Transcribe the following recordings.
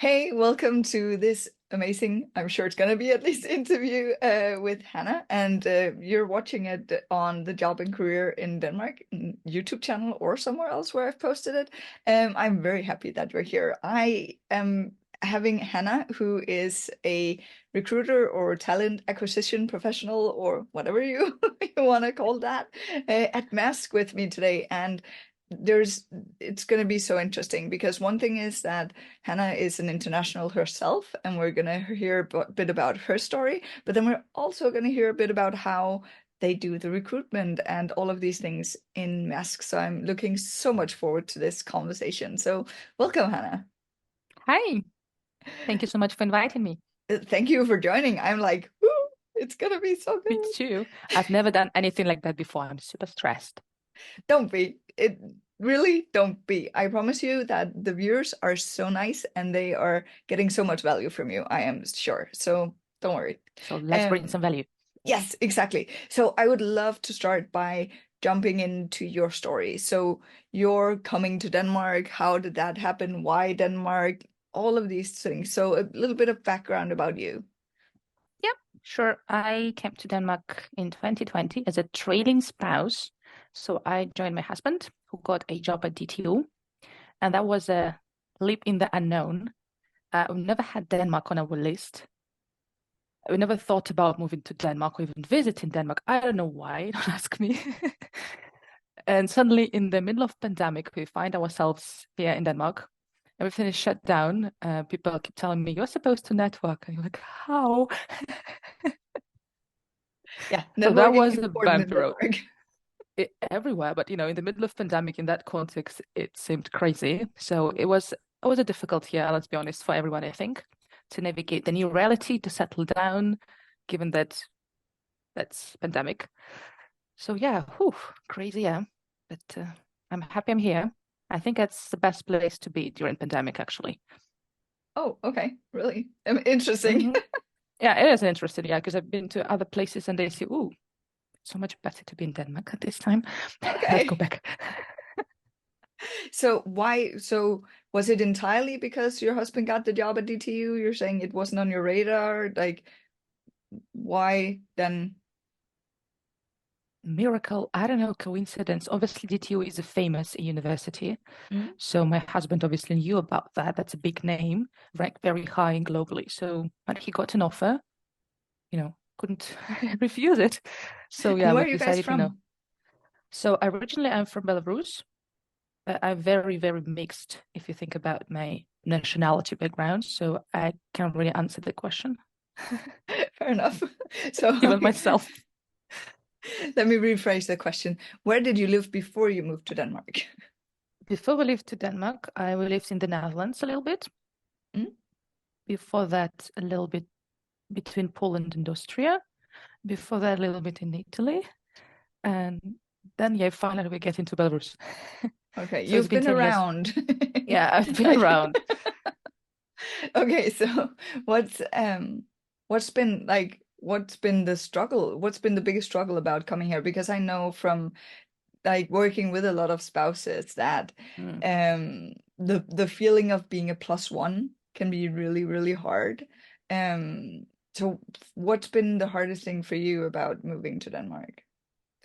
Hey, welcome to this amazing, I'm sure it's going to be at least interview with Hanna. And you're watching it on the Job and Career in Denmark YouTube channel or somewhere else where I've posted it. I'm very happy that you're here. I am having Hanna, who is a recruiter or talent acquisition professional or whatever you, you want to call that, at Maersk with me today. And it's going to be so interesting because one thing is that Hanna is an international herself, and we're going to hear a bit about her story, but then we're also going to hear a bit about how they do the recruitment and all of these things in Maersk. So I'm looking so much forward to this conversation. So welcome, Hanna. Hi, thank you so much for inviting me. Thank you for joining. I'm like, woo, it's going to be so Me good. too. I've never done anything like that before. I'm super stressed. Don't be. It really don't be. I promise you that the viewers are so nice and they are getting so much value from you. I am sure. So don't worry. So let's bring Um, some value. yes, exactly. So I would love to start by jumping into your story. So you're coming to Denmark. How did that happen? Why Denmark? All of these things. So a little bit of background about you. Yep, sure. I came to Denmark in 2020 as a trailing spouse. So I joined my husband, who got a job at DTU, and that was a leap in the unknown. We never had Denmark on our list. We never thought about moving to Denmark or even visiting Denmark. I don't know why, don't ask me. And suddenly, in the middle of pandemic, we find ourselves here in Denmark. Everything is shut down. People keep telling me, you're supposed to network. And you're like, how? Yeah, So that networking was a important in bumpy road Denmark. everywhere. But, in the middle of pandemic, in that context, it seemed crazy. So it was a difficult year, let's be honest, for everyone, I think, to navigate the new reality, to settle down, given that that's pandemic. So yeah, whew, crazy, yeah. But I'm happy I'm here. I think that's the best place to be during pandemic, actually. Oh, okay. Really? Interesting. Hmm. Yeah, it is interesting, yeah, because I've been to other places and they say, "Ooh, so much better to be in Denmark at this time." Let's go Okay. back. So why, so was it entirely because your husband got the job at DTU? You're saying it wasn't on your radar? Like, why then? Miracle, I don't know, coincidence. Obviously, DTU is a famous university. Mm. So my husband obviously knew about that. That's a big name, ranked very high globally. So when he got an offer, couldn't refuse it. So And yeah, where are we've you guys decided. from? So originally I'm from Belarus. I'm very, very mixed if you think about my nationality background. So I can't really answer the question, Fair enough. So, even okay, myself. let me rephrase the question. Where did you live before you moved to Denmark? Before we lived to Denmark, I lived in the Netherlands a little bit. Mm? Before that, a little bit between Poland and Austria. Before that, a little bit in Italy. And then, yeah, finally we get into Belarus. Okay, So it's you've been been 10 years. around. Yeah, I've been Like, around. okay, so what's been like what's been the struggle? What's been the biggest struggle about coming here? Because I know from like working with a lot of spouses that Mm. the feeling of being a plus one can be really, really hard. So what's been the hardest thing for you about moving to Denmark?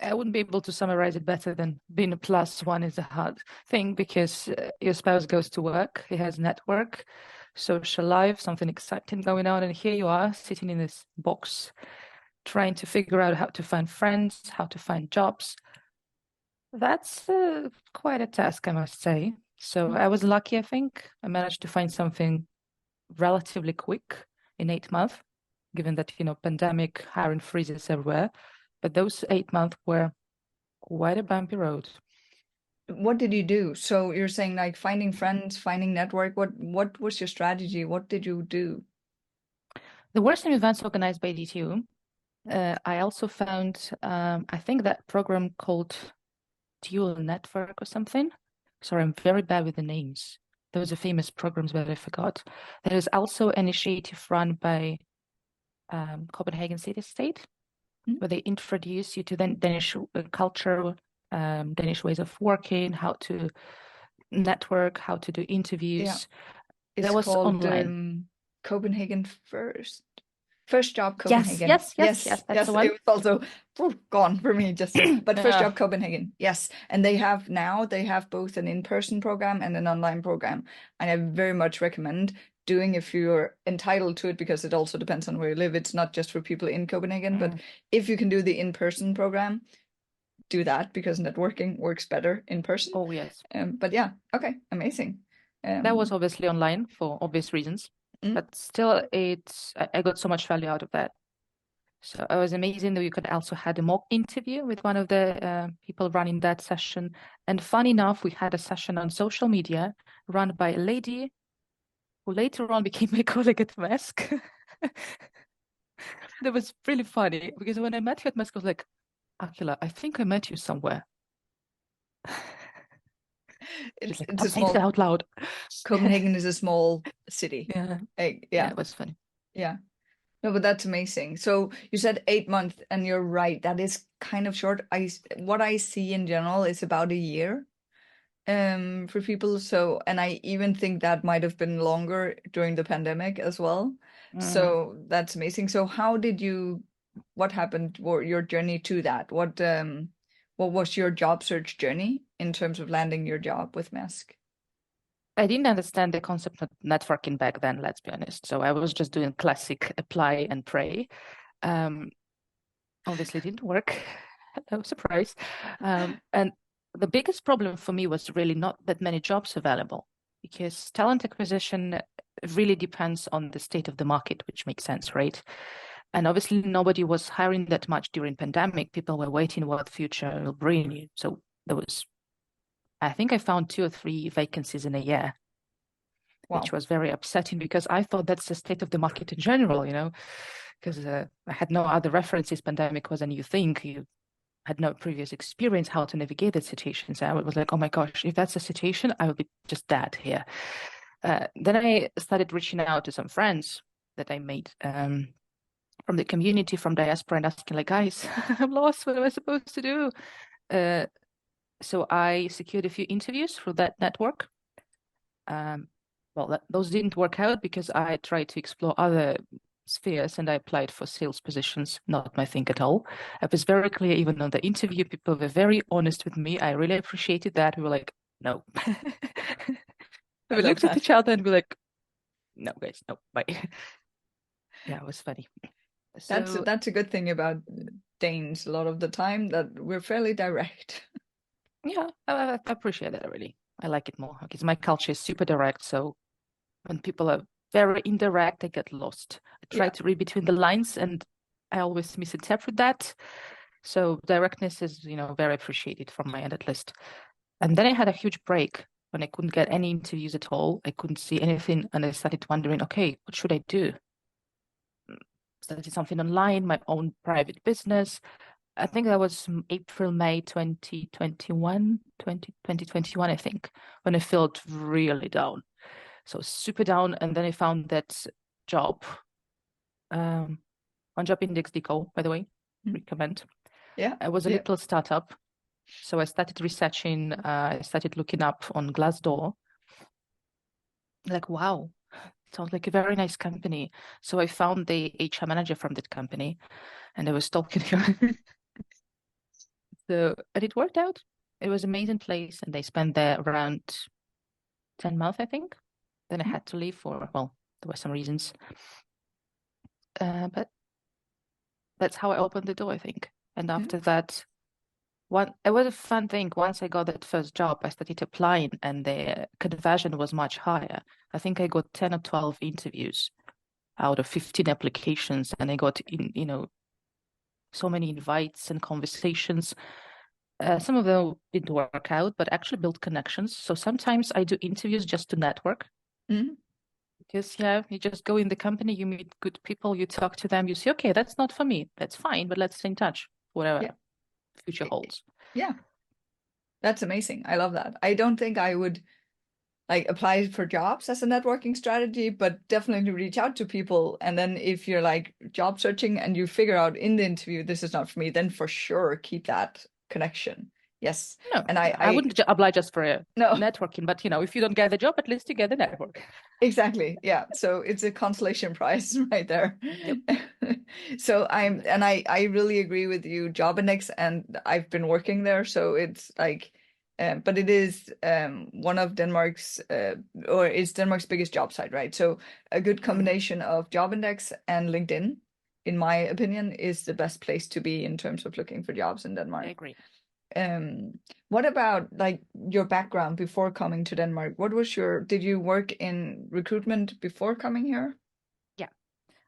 I wouldn't be able to summarize it better than being a plus one is a hard thing because your spouse goes to work, he has network, social life, something exciting going on, and here you are sitting in this box trying to figure out how to find friends, how to find jobs. That's quite a task, I must say. So I was lucky, I think. I managed to find something relatively quick in 8 months, given that, pandemic, hiring freezes everywhere. But those 8 months were quite a bumpy road. What did you do? So you're saying like finding friends, finding network. What was your strategy? What did you do? There were some events organized by DTU. I also found, I think that program called Dual Network or something. Sorry, I'm very bad with the names. Those are famous programs, but I forgot. There is also an initiative run by Copenhagen City State, Hmm? where they introduce you to the Danish culture, Danish ways of working, how to network, how to do Yeah. interviews. It's That was called online. Copenhagen First. First Job Yes, Copenhagen. yes, yes, yes, Yes, that's the yes. It one. was also gone for me just there. But First Yeah. Job Copenhagen, yes. And they have both an in-person program and an online program. And I very much recommend doing if you're entitled to it, because it also depends on where you live. It's not just for people in Copenhagen, but Mm. if you can do the in-person program, do that, because networking works better in person. Oh, yes. But yeah, okay, amazing. That was Um, obviously online for obvious reasons, mm, but still, I got so much value out of that. So it was amazing that we could also had a mock interview with one of the people running that session. And fun enough, we had a session on social media run by a lady who later on became my colleague at Maersk. That was really funny because when I met you at Maersk, I was like, Akila, I think I met you somewhere. She's like, it's a don't say that small out loud. Copenhagen is a small city. Yeah, yeah, Yeah, it was funny. yeah. No, but that's amazing. So you said 8 months, and you're right. That is kind of short. What I see in general is about a year for people. So, and I even think that might have been longer during the pandemic as well. Mm. So that's amazing. So what happened, or your journey to that? What was your job search journey in terms of landing your job with Maersk? I didn't understand the concept of networking back then, let's be honest. So I was just doing classic apply and pray. Um, Obviously, it didn't work. No surprise. And the biggest problem for me was really not that many jobs available, because talent acquisition really depends on the state of the market, which makes sense, right? And obviously, nobody was hiring that much during pandemic. People were waiting what the future will bring you. So there was, I think I found 2 or 3 vacancies in a year, which Wow. was very upsetting because I thought that's the state of the market in general, because I had no other references. Pandemic was a new thing. You had no previous experience how to navigate the situation. So I was like, oh my gosh, if that's the situation, I would be just dead here. Then I started reaching out to some friends that I made from the community, from diaspora, and asking like, guys, I'm lost. What am I supposed to do? Uh, so I secured a few interviews through that network. Um, well, those didn't work out because I tried to explore other spheres and I applied for sales positions, not my thing at all. I was very clear, even on the interview, people were very honest with me. I really appreciated that. We were like, no. I We love looked at that. each other and we were like, no, guys, no, bye. Yeah, it was funny. So, That's a good thing about Danes a lot of the time, that we're fairly direct. yeah, I appreciate that really. I like it more because my culture is super direct. So when people are very indirect, I get lost. I try Yeah. to read between the lines and I always misinterpret that. So directness is, very appreciated from my end at least. And then I had a huge break when I couldn't get any interviews at all. I couldn't see anything. And I started wondering, okay, what should I do? Started something online, my own private business. I think that was April, May 2021, 2021, I think, when I felt really down. So super down. And then I found that job on Job Index Deco, by the way, Mhm. recommend. Yeah. It was a Yeah. little startup. So I started researching, I started looking up on Glassdoor. Like, wow, sounds like a very nice company. So I found the HR manager from that company and I was talking to her. And it worked out. It was an amazing place. And I spent there around 10 months, I think. Then I Mhm. had to leave well, there were some reasons. But that's how I opened the door, I think. And Yeah. after that, it was a fun thing. Once I got that first job, I started applying and the conversion was much higher. I think I got 10 or 12 interviews out of 15 applications and I got so many invites and conversations. Some of them didn't work out, but actually built connections. So sometimes I do interviews just to network. Mhm. Because yeah, you just go in the company, you meet good people, you talk to them, you say, okay, that's not for me. That's fine, but let's stay in touch, whatever Yeah. future holds. Yeah. That's amazing. I love that. I don't think I would like apply for jobs as a networking strategy, but definitely reach out to people. And then if you're like job searching and you figure out in the interview, this is not for me, then for sure keep that connection. Yes. No, And I wouldn't apply just for a no, networking, but if you don't get the job, at least you get the network. exactly. Yeah. So it's a consolation prize right there. Yep. So I really agree with you, Job Index, and I've been working there. So it's like, but it is one of Denmark's, or it's Denmark's biggest job site, right? So a good combination of Job Index and LinkedIn, in my opinion, is the best place to be in terms of looking for jobs in I Denmark. agree. What about like your background before coming to Denmark? Did you work in recruitment before coming here? Yeah,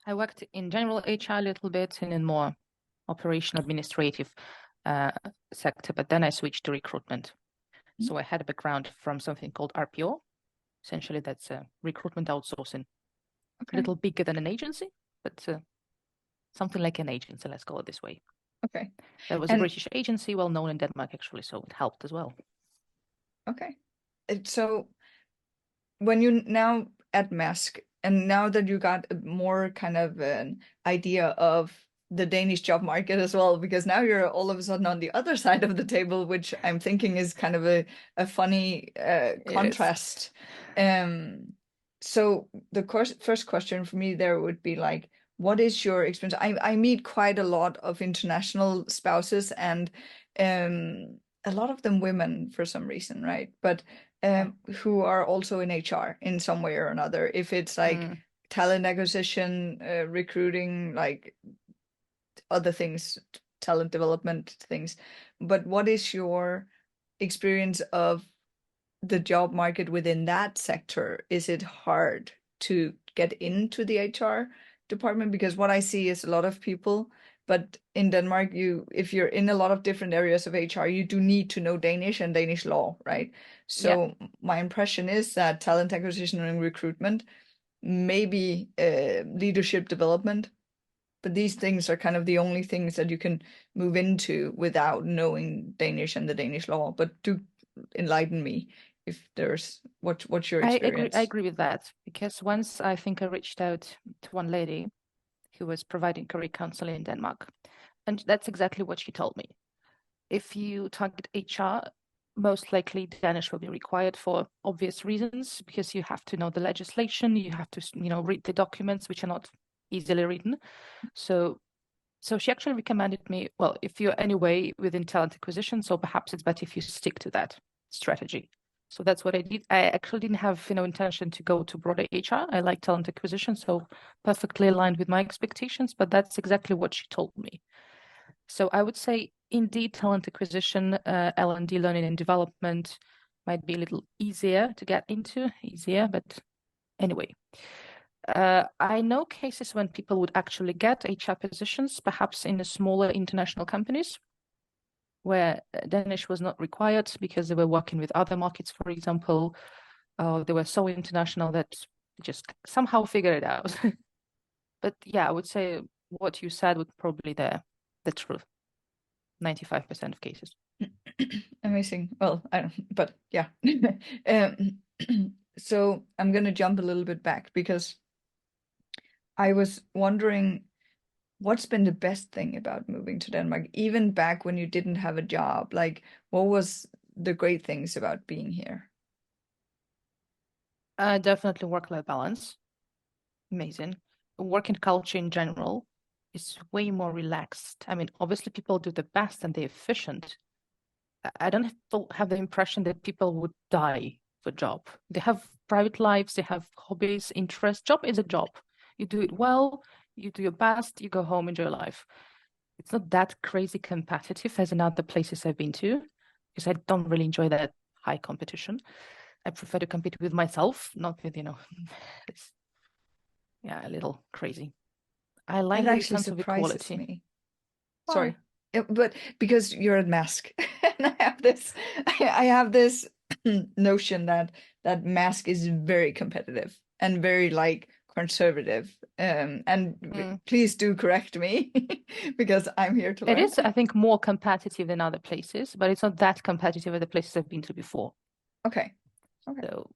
I worked in general HR a little bit and in more operational administrative uh, sector, but then I switched to recruitment. So I had a background from something called RPO. Essentially, that's recruitment outsourcing. A Okay. little bigger than an agency, but something like an agency, let's call it this way. Okay. That was a And British agency, well known in Denmark, actually, so it helped as well. okay. So when you now at Maersk, and now that you got a more kind of an idea of the Danish job market as well, because now you're all of a sudden on the other side of the table, which I'm thinking is kind of a funny It is. contrast. So the first question for me there would be like, what is your experience? I meet quite a lot of international spouses, and a lot of them women for some reason, right? But Yeah. who are also in HR in some way or another. If it's like Mm. talent acquisition, recruiting, like other things, talent development things. But what is your experience of the job market within that sector? Is it hard to get into the HR department? Because what I see is a lot of people, but in Denmark, if you're in a lot of different areas of HR, you do need to know Danish and Danish law, right? Yeah. So my impression is that talent acquisition and recruitment, maybe leadership development, but these things are kind of the only things that you can move into without knowing Danish and the Danish law. But do enlighten me if there's what's your I agree. I experience? agree with that because once I think I reached out to one lady who was providing career counseling in Denmark, and that's exactly what she told me. If you target HR, most likely Danish will be required for obvious reasons because you have to know the legislation, you have to, read the documents which are not easily written. So she actually recommended me, well, if you're anyway within talent acquisition, so perhaps it's better if you stick to that strategy. So that's what I did. I actually didn't have, intention to go to broader HR. I like talent acquisition, so perfectly aligned with my expectations, but that's exactly what she told me. So I would say, indeed, talent acquisition, L&D, learning and development, might be a little easier to get into, but anyway. I know cases when people would actually get HR positions, perhaps in the smaller international companies, where Danish was not required because they were working with other markets, for example. They were so international that they just somehow figured it out. But yeah, I would say what you said would probably be the truth. 95% of cases. Amazing. Well, I don't, but yeah. um, so I'm gonna jump a little bit back because I was wondering what's been the best thing about moving to Denmark, even back when you didn't have a job? Like, what was the great things about being here? Definitely work-life balance. Amazing. Working culture in general is way more relaxed. I mean, obviously people do the best and they're efficient. I don't have the impression that people would die for job. They have private lives, they have hobbies, interests. Job is a job. You do it well, you do your best, you go home, enjoy your life. It's not that crazy competitive as in other places I've been to, because I don't really enjoy that high competition. I prefer to compete with myself, not with, it's, yeah, a little crazy. I That like the actually sense of surprises equality. me. Why? Sorry. Yeah, but because you're at Maersk, and I have this notion that Maersk is very competitive and very like conservative. And Mm. please do correct me because I'm here to It learn. is, I think, more competitive than other places, but it's not that competitive as the places I've been to before. Okay. Okay. So,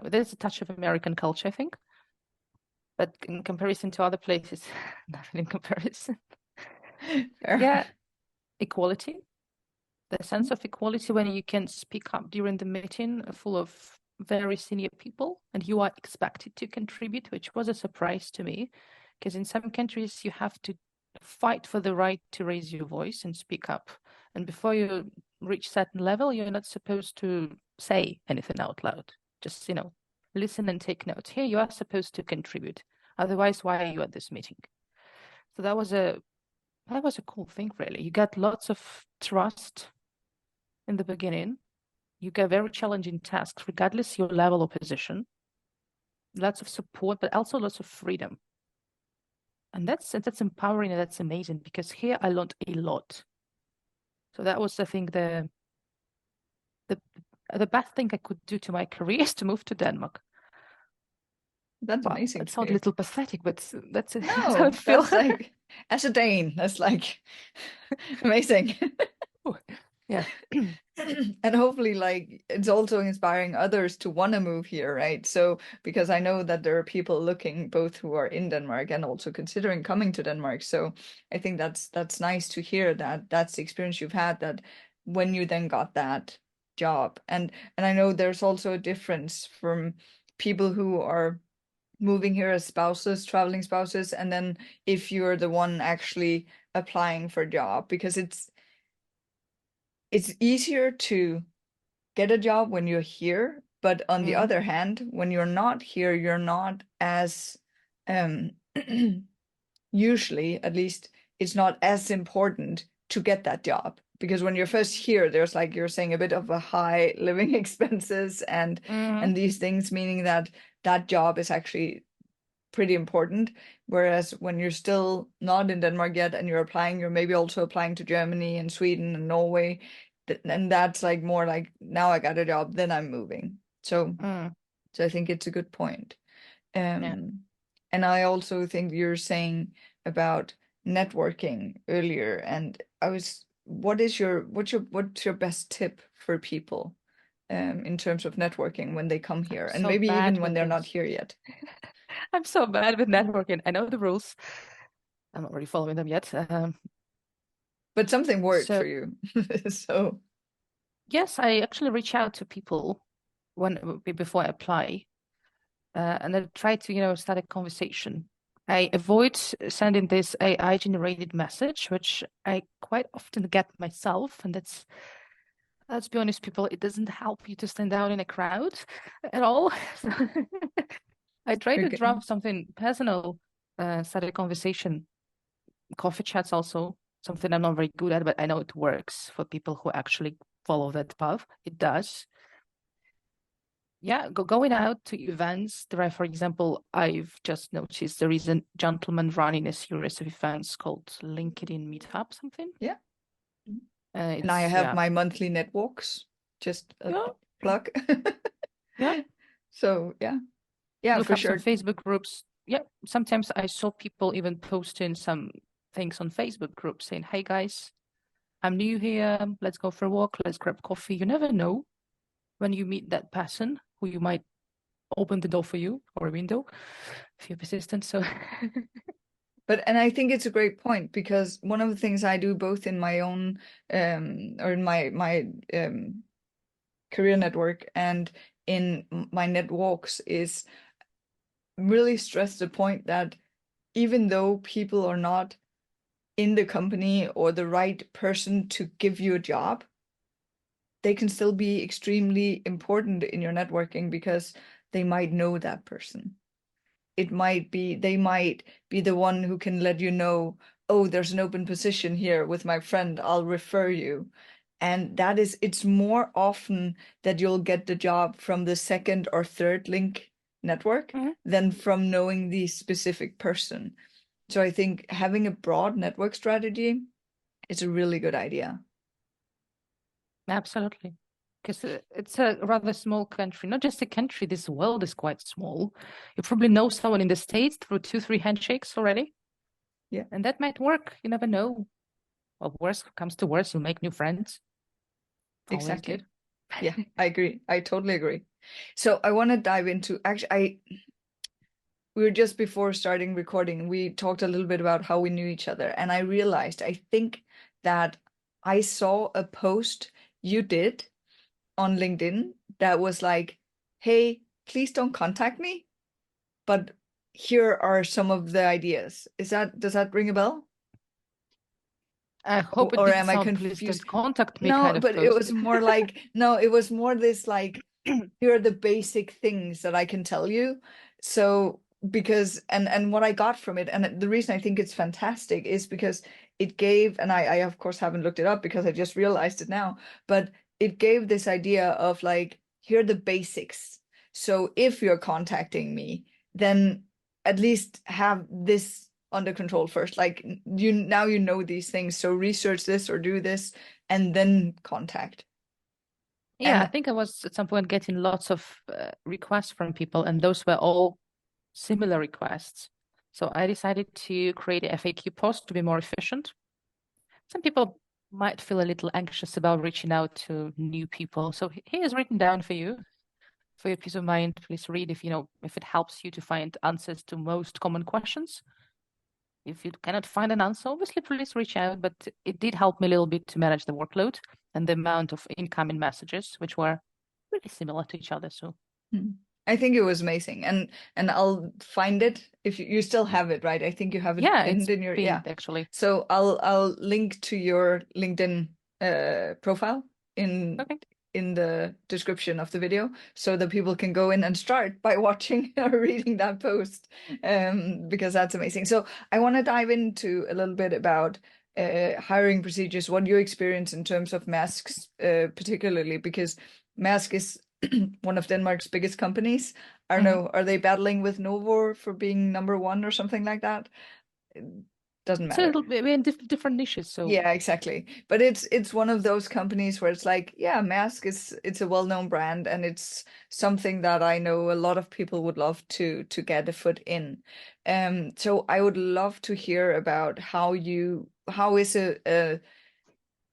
there's a touch of American culture, I think, but in comparison to other places, nothing in comparison. Fair. Yeah, equality. The sense of equality when you can speak up during the meeting full of very senior people and you are expected to contribute, which was a surprise to me, because in some countries you have to fight for the right to raise your voice and speak up. And before you reach certain level, you're not supposed to say anything out loud. Just, listen and take notes. Here you are supposed to contribute. Otherwise, why are you at this meeting? So that was a cool thing, really. You got lots of trust in the beginning. You get very challenging tasks, regardless your level or position. Lots of support, but also lots of freedom. And that's empowering and that's amazing, because here I learned a lot. So that was, I think, the best thing I could do to my career is to move to Denmark. That's Well, amazing that to sounds a hear. little pathetic, but that's how No, it feels. that's like, as a Dane, that's like amazing. Yeah. And hopefully, like, it's also inspiring others to want to move here, right? So, because I know that there are people looking both who are in Denmark and also considering coming to Denmark. So I think that's nice to hear that that's the experience you've had, that when you then got that job. And I know there's also a difference from people who are moving here as spouses, traveling spouses, and then if you're the one actually applying for a job, because it's easier to get a job when you're here, but on the other hand, when you're not here, you're not as um usually, at least, it's not as important to get that job, because when you're first here, there's, like you're saying, a bit of a high living expenses and these things, meaning that that job is actually pretty important. Whereas when you're still not in Denmark yet and you're applying, you're maybe also applying to Germany and Sweden and Norway. And that's like more like, now I got a job, then I'm moving. So I think it's a good point. Yeah. And I also think you're saying about networking earlier, and what's your best tip for people in terms of networking when they come here, and So maybe bad even when with they're not this. here yet? I'm so bad with networking. I know the rules. I'm not really following them yet. But something worked So for you. So yes, I actually reach out to people before I apply, and I try to, start a conversation. I avoid sending this AI generated message, which I quite often get myself, and let's be honest, people, it doesn't help you to stand out in a crowd at all. So I try to okay. draft something personal, start a conversation. Coffee chats also something I'm not very good at, but I know it works for people who actually follow that path. It does. Yeah, going out to events. There are, for example, I've just noticed there is a gentleman running a series of events called LinkedIn Meetup, something. Yeah. And I It's have my monthly net walks, just a yeah, plug. yeah. So yeah, Look for up some sure. Facebook groups. Yeah, sometimes I saw people even posting some things on Facebook groups saying, "Hey guys, I'm new here. Let's go for a walk. Let's grab coffee." You never know when you meet that person who you might open the door for you or a window if you're persistent. So And I think it's a great point, because one of the things I do both in my own or in my career network and in my net walks is really stress the point that even though people are not in the company or the right person to give you a job, they can still be extremely important in your networking, because they might know that person. They might be the one who can let you know, oh, there's an open position here with my friend, I'll refer you. And it's more often that you'll get the job from the second or third link network than from knowing the specific person. So I think having a broad network strategy is a really good idea. absolutely. Because it's a rather small country, not just a country, this world is quite small. You probably know someone in the States through 2, 3 handshakes already. Yeah, And that might work. You never know. Well, worst comes to worst, you'll make new friends. Always exactly. good. Yeah, I agree. I totally agree. So I want to dive into, actually, we were just before starting recording, we talked a little bit about how we knew each other. And I realized, I think that I saw a post you did on LinkedIn that was like, hey, please don't contact me, but here are some of the ideas. Does that ring a bell? I hope it Or didn't am I sound please confused? don't contact me No, kind of but it post. was more like, no, it was more this like, here are the basic things that I can tell you. So because and what I got from it, and the reason I think it's fantastic is because it gave, and I of course haven't looked it up because I just realized it now, but it gave this idea of like, here are the basics. So if you're contacting me, then at least have this under control first. Like you know these things, so research this or do this and then contact. Yeah, I And think I was at some point getting lots of requests from people, and those were all similar requests. So I decided to create a FAQ post to be more efficient. Some people might feel a little anxious about reaching out to new people. So here's written down for your peace of mind. Please read if it helps you to find answers to most common questions. If you cannot find an answer, obviously please reach out. But it did help me a little bit to manage the workload and the amount of incoming messages, which were really similar to each other. So I think it was amazing. And I'll find it if you still have it, right? I think you have it yeah, pinned it's in your, yeah. pinned actually. So I'll link to your LinkedIn profile in Okay. in the description of the video so that people can go in and start by watching or reading that post, because that's amazing. So I want to dive into a little bit about hiring procedures, what you experience in terms of Maersk's, particularly because Maersk is one of Denmark's biggest companies. I don't Mhm. know, are they battling with Novo for being number one or something like that? It doesn't It's a matter. little bit, we're in different niches. So Yeah, exactly. But it's one of those companies where it's like, yeah, Maersk is it's a well-known brand and it's something that I know a lot of people would love to get a foot in. So I would love to hear about how is a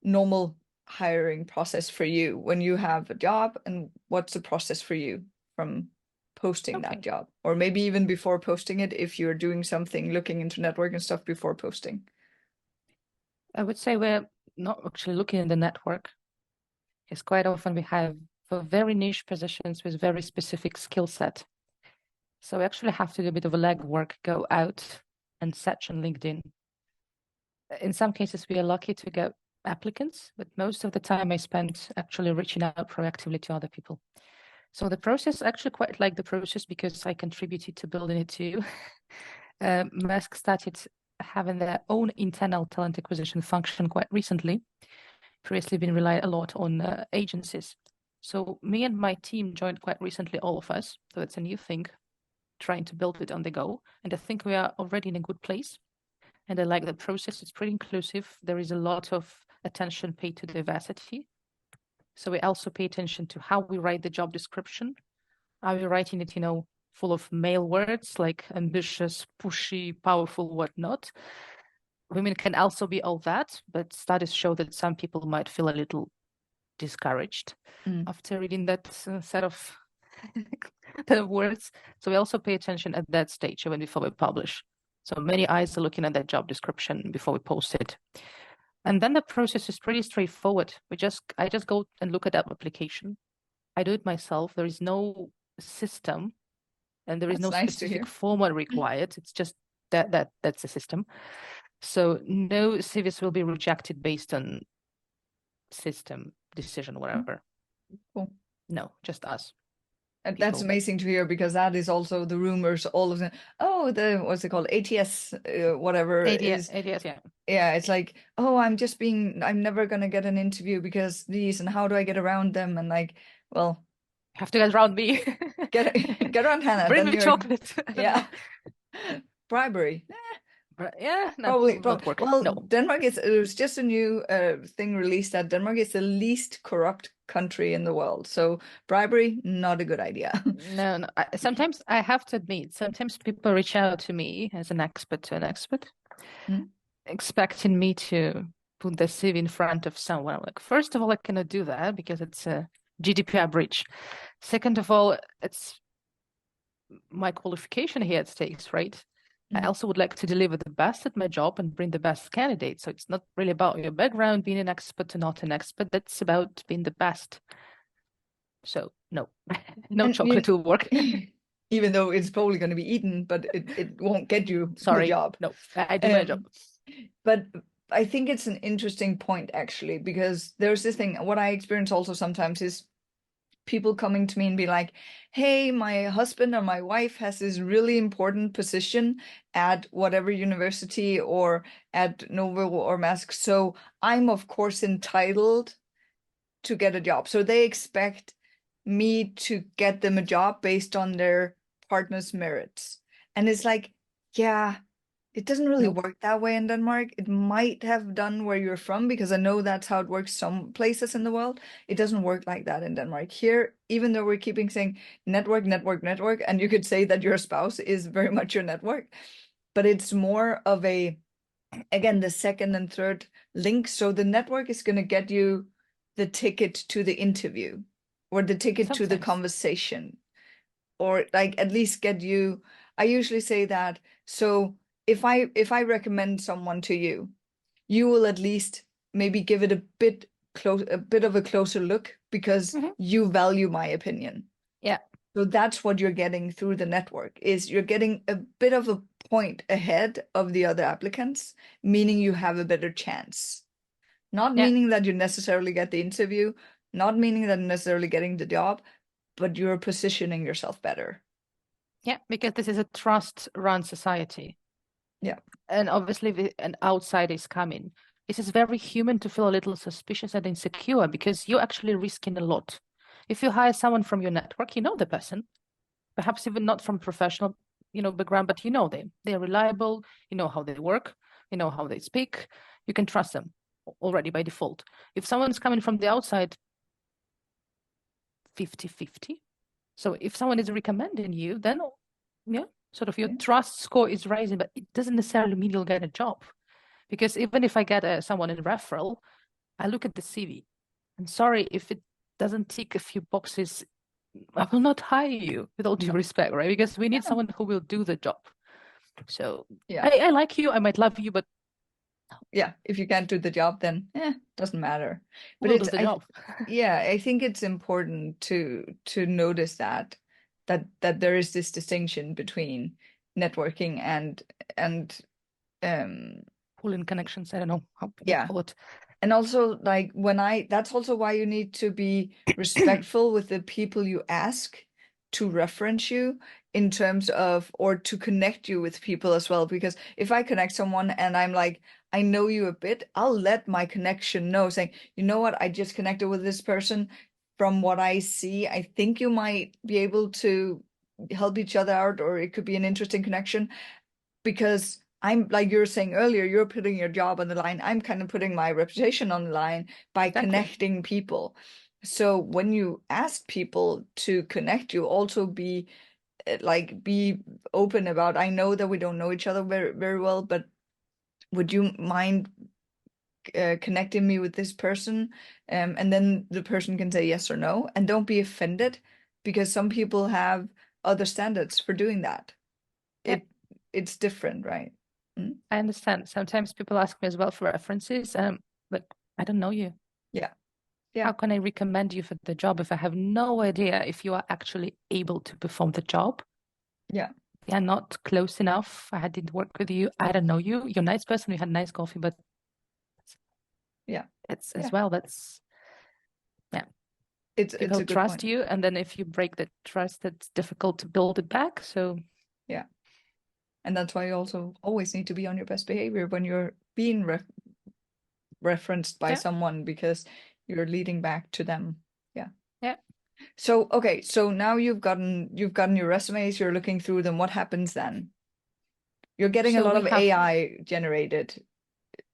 normal hiring process for you when you have a job, and what's the process for you from posting that okay. job, or maybe even before posting it if you're doing something, looking into network and stuff before posting. I would say we're not actually looking in the network, because quite often we have for very niche positions with very specific skill set. So we actually have to do a bit of a legwork, go out and search on LinkedIn. In some cases, we are lucky to get applicants, but most of the time I spend actually reaching out proactively to other people. So the process, I actually quite like the process because I contributed to building it too. Maersk started having their own internal talent acquisition function quite recently. Previously been relied a lot on agencies. So me and my team joined quite recently, all of us. So it's a new thing, trying to build it on the go. And I think we are already in a good place. And I like the process. It's pretty inclusive. There is a lot of attention paid to diversity. So we also pay attention to how we write the job description. Are we writing it, full of male words like ambitious, pushy, powerful, whatnot? Women can also be all that, but studies show that some people might feel a little discouraged Mm. after reading that set of words. So we also pay attention at that stage when before we publish. So many eyes are looking at that job description before we post it. And then the process is pretty straightforward. I just go and look at that application. I do it myself. There is no system and there is That's no nice to specific hear. format required. It's just that's the system. So no CVs will be rejected based on system decision, whatever. Cool. No, just us And that's people. amazing to hear because that is also the rumors, all of them. Oh, the what's it called? ATS, whatever is. ADS, yeah. Yeah, it's like, oh, I'm never gonna get an interview because these, and how do I get around them? And like, well, Have to get around me. get get around Hannah, Bring then me you're, chocolate. I don't know. yeah, bribery. But yeah, no, Probably, will probably. not work. Well, No, Denmark is, it was just a new thing released that Denmark is the least corrupt country in the world. So bribery, not a good idea. no, no. Sometimes I have to admit, sometimes people reach out to me as an expert to an expert, Mm. expecting me to put the CV in front of someone. I'm like, first of all, I cannot do that because it's a GDPR breach. Second of all, it's my qualification here at stakes, right? I also would like to deliver the best at my job and bring the best candidate. So it's not really about your background, being an expert or not an expert. That's about being the best. So no, no And chocolate will work. even though it's probably going to be eaten, but it won't get you the Sorry, job. no, I do my job. But I think it's an interesting point actually, because there's this thing, what I experience also sometimes is people coming to me and be like, hey, my husband or my wife has this really important position at whatever university or at Novo or Maersk, so I'm of course entitled to get a job. So they expect me to get them a job based on their partner's merits. And it's like, yeah, it doesn't really Nope. work that way in Denmark. It might have done where you're from, because I know that's how it works some places in the world. It doesn't work like that in Denmark. Here, even though we're keeping saying network, network, network, and you could say that your spouse is very much your network, but it's more of a, again, the second and third link. So the network is going to get you the ticket to the interview or the ticket to the Sometimes. conversation, or like at least get you. I usually say that. So if I recommend someone to you, you will at least maybe give it a bit of a closer look, because you value my opinion. Yeah. So that's what you're getting through the network, is you're getting a bit of a point ahead of the other applicants, meaning you have a better chance. Not Yeah. meaning that you necessarily get the interview, not meaning that necessarily getting the job, but you're positioning yourself better. Yeah, because this is a trust-run society. Yeah. And obviously, an outsider is coming. This is very human to feel a little suspicious and insecure because you're actually risking a lot. If you hire someone from your network, you know the person, perhaps even not from professional, background, but you know them. They're reliable, you know how they work, you know how they speak, you can trust them already by default. If someone's coming from the outside, 50-50. So if someone is recommending you, then yeah, sort of your trust score is rising, but it doesn't necessarily mean you'll get a job. Because even if I get someone in referral, I look at the CV. I'm sorry, if it doesn't tick a few boxes, I will not hire you, with all due respect, right? Because we need Yeah. someone who will do the job. So Yeah. I like you, I might love you, but Yeah, if you can't do the job, then doesn't matter. But we'll do the job. yeah, I think it's important to notice that there is this distinction between networking and Pulling connections, I don't know how people yeah. call it. And also, like, that's also why you need to be respectful with the people you ask to reference you, in terms of, or to connect you with people as well. Because if I connect someone and I'm like, I know you a bit, I'll let my connection know, saying, you know what, I just connected with this person. From what I see, I think you might be able to help each other out, or it could be an interesting connection. Because I'm, like you were saying earlier, you're putting your job on the line. I'm kind of putting my reputation on the line by Exactly. connecting people. So when you ask people to connect you, also be open about, I know that we don't know each other very, very well, but would you mind connecting me with this person? And then the person can say yes or no, and don't be offended, because some people have other standards for doing that. Yeah, It's different, right? I understand. Sometimes people ask me as well for references. Like, I don't know you. Yeah. Yeah. How can I recommend you for the job if I have no idea if you are actually able to perform the job? Yeah. We are not close enough. I didn't work with you. I don't know you. You're a nice person. We had nice coffee, but Yeah. it's Yeah. as well. That's yeah. It's People a good trust point. you, and then if you break that trust, it's difficult to build it back. So Yeah. And that's why you also always need to be on your best behavior when you're being referenced by yeah, someone, because you're leading back to them. Yeah. yeah. So okay, so now you've gotten your resumes, you're looking through them. What happens then? You're getting a So lot we of have AI generated